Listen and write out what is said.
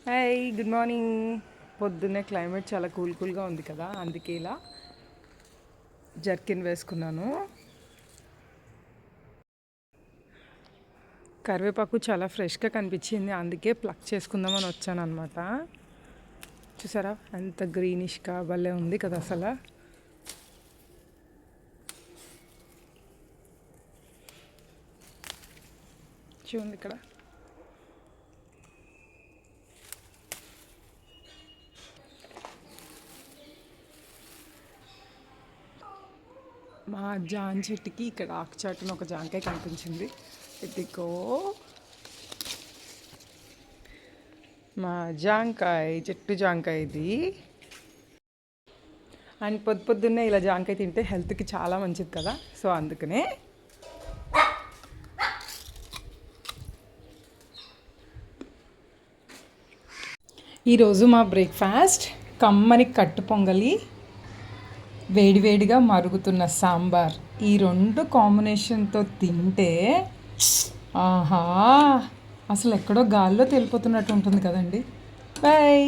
Hi, good morning. పొద్దున్నే climate చాలా కూల్గా ఉంది కదా, అందుకే ఇలా జర్కిన్ వేసుకున్నాను. కరివేపాకు చాలా ఫ్రెష్గా కనిపించింది, అందుకే ప్లక్ చేసుకుందామని వచ్చాను అనమాట. చూసారా ఎంత గ్రీనిష్గా భలే ఉంది కదా అసలు. చూడండి ఇక్కడ. మా జాన్ చెట్టుకి ఇక్కడ ఆకు చాటున ఒక జాంకాయ కనిపించింది. ఇదిగో మా జాంకాయ, చెట్టు జాంకాయ ఇది. అండ్ పొద్దున్నే ఇలా జాంకాయ తింటే హెల్త్కి చాలా మంచిది కదా, సో అందుకనే. ఈరోజు మా బ్రేక్ఫాస్ట్ కమ్మని కట్టు పొంగలి, వేడివేడిగా మరుగుతున్న సాంబార్. ఈ రెండు కాంబినేషన్తో తింటే ఆహా, అసలు ఎక్కడో గాల్లో తేలిపోతున్నట్టు ఉంటుంది కదండి. బాయ్.